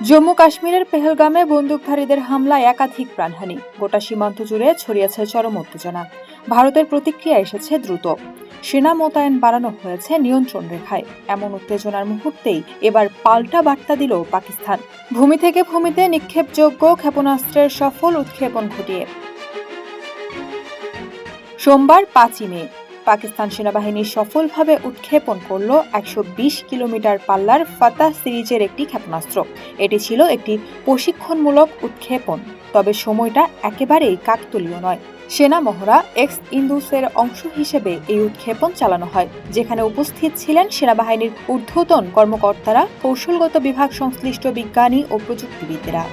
জম্মু কাশ্মীরের পেহেলগামে বন্দুকধারীদের হামলায় একাধিক প্রাণহানি, গোটা সীমান্ত জুড়ে ছড়িয়েছে চরম উত্তেজনা। ভারতের প্রতিক্রিয়া এসেছে দ্রুত, সেনা মোতায়েন বাড়ানো হয়েছে নিয়ন্ত্রণ রেখায়। এমন উত্তেজনার মুহূর্তেই এবার পাল্টা বার্তা দিল পাকিস্তান, ভূমি থেকে ভূমিতে নিক্ষেপযোগ্য ক্ষেপণাস্ত্রের সফল উৎক্ষেপণ ঘটিয়ে। সোমবার 5ই মে পাকিস্তান সেনাবাহিনী সফলভাবে উৎক্ষেপণ করল 120 কিলোমিটার পাল্লার ফাতাহ সিরিজের একটি ক্ষেপণাস্ত্র। এটি ছিল একটি প্রশিক্ষণমূলক উৎক্ষেপণ, তবে সময়টা একেবারেই কাকতালীয় নয়। সেনা মহড়া এক্স ইন্দুসের অংশ হিসেবে এই উৎক্ষেপণ চালানো হয়, যেখানে উপস্থিত ছিলেন সেনাবাহিনীর ঊর্ধ্বতন কর্মকর্তারা, কৌশলগত বিভাগ সংশ্লিষ্ট বিজ্ঞানী ও প্রযুক্তিবিদরা।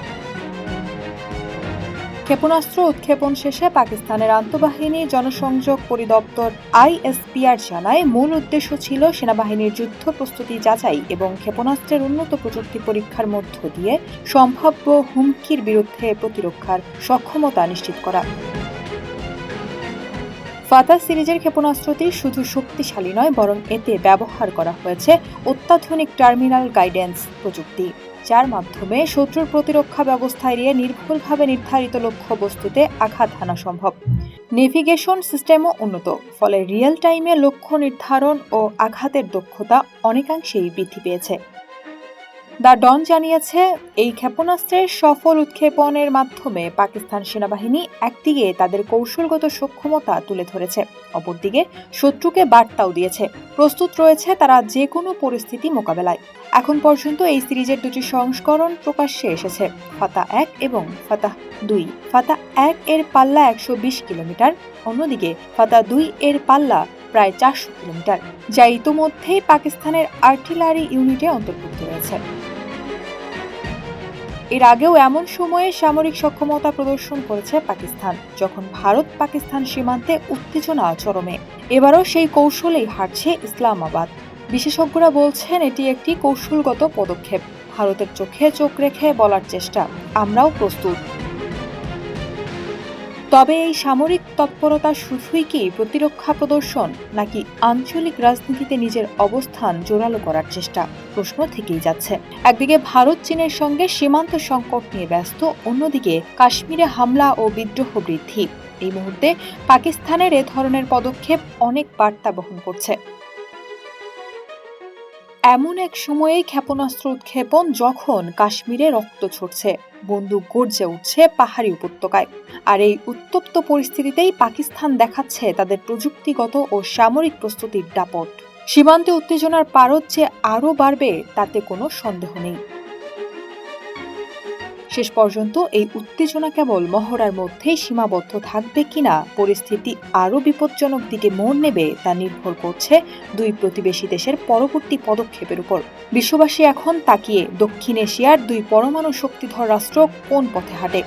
ক্ষেপণাস্ত্র উৎক্ষেপণ শেষে পাকিস্তানের আন্তঃবাহিনী জনসংযোগ পরিদপ্তর ISPR জানায়, মূল উদ্দেশ্য ছিল সেনাবাহিনীর যুদ্ধ প্রস্তুতি যাচাই এবং ক্ষেপণাস্ত্রের উন্নত প্রযুক্তি পরীক্ষার মধ্য দিয়ে সম্ভাব্য হুমকির বিরুদ্ধে প্রতিরক্ষার সক্ষমতা নিশ্চিত করা। ফাতাহ সিরিজের ক্ষেপণাস্ত্রটি শুধু শক্তিশালী নয়, বরং এতে ব্যবহার করা হয়েছে অত্যাধুনিক টার্মিনাল গাইডেন্স প্রযুক্তি, যার মাধ্যমে শত্রুর প্রতিরক্ষা ব্যবস্থা এড়িয়ে নির্ভুলভাবে নির্ধারিত লক্ষ্যবস্তুতে আঘাত হানা সম্ভব। নেভিগেশন সিস্টেমও উন্নত, ফলে রিয়েল টাইমে লক্ষ্য নির্ধারণ ও আঘাতের দক্ষতা অনেকাংশেই বৃদ্ধি পেয়েছে। দ্য ডন জানিয়েছে, এই ক্ষেপণাস্ত্রের সফল উৎক্ষেপণের মাধ্যমে পাকিস্তান সেনাবাহিনী একদিকে তাদের কৌশলগত সক্ষমতা তুলে ধরেছে, অপরদিকে শত্রুকে বার্তাও দিয়েছে, প্রস্তুত রয়েছে তারা যে কোনো পরিস্থিতি মোকাবেলায়। এখন পর্যন্ত এই সিরিজের দুটি সংস্করণ প্রকাশ্যে এসেছে, ফাতাহ 1 এবং ফাতাহ 2। ফাতাহ 1 এর পাল্লা 120 কিলোমিটার, অন্যদিকে ফাতাহ 2 এর পাল্লা প্রায় 400 কিলোমিটার, যা ইতোমধ্যেই পাকিস্তানের আর্টিলারি ইউনিটে অন্তর্ভুক্ত রয়েছে। এর আগেও এমন সময়ে সামরিক সক্ষমতা প্রদর্শন করেছে পাকিস্তান, যখন ভারত পাকিস্তান সীমান্তে উত্তেজনা চরমে। এবারও সেই কৌশলেই হাঁটছে ইসলামাবাদ। বিশেষজ্ঞরা বলছেন, এটি একটি কৌশলগত পদক্ষেপ, ভারতের চোখে চোখ রেখে বলার চেষ্টা, আমরাও প্রস্তুত। তবে এই সামরিক তৎপরতা শুধুই কি প্রতিরক্ষা প্রদর্শন, নাকি আঞ্চলিক রাজনীতিতে নিজের অবস্থান জোরালো করার চেষ্টা? প্রশ্ন থেকেই যাচ্ছে। একদিকে ভারত চীনের সঙ্গে সীমান্ত সংকট নিয়ে ব্যস্ত, অন্যদিকে কাশ্মীরে হামলা ও বিদ্রোহ বৃদ্ধি। এই মুহূর্তে পাকিস্তানের এ ধরনের পদক্ষেপ অনেক বার্তা বহন করছে। এমন এক সময়ে ক্ষেপণাস্ত্র উৎক্ষেপণ যখন কাশ্মীরে রক্ত ঝরছে, বন্দুক গর্জে উঠছে পাহাড়ি উপত্যকায়, আর এই উত্তপ্ত পরিস্থিতিতেই পাকিস্তান দেখাচ্ছে তাদের প্রযুক্তিগত ও সামরিক প্রস্তুতির দাপট। সীমান্তে উত্তেজনার পারদ যে আরও বাড়বে তাতে কোনো সন্দেহ নেই। শেষ পর্যন্ত এই উত্তেজনা কেবল মহড়ার মধ্যেই সীমাবদ্ধ থাকবে কিনা, পরিস্থিতি আরও বিপজ্জনক দিকে মোড় নেবে, তা নির্ভর করছে দুই প্রতিবেশী দেশের পরবর্তী পদক্ষেপের উপর। বিশ্ববাসী এখন তাকিয়ে দক্ষিণ এশিয়ার দুই পরমাণু শক্তিধর রাষ্ট্র কোন পথে হাঁটে।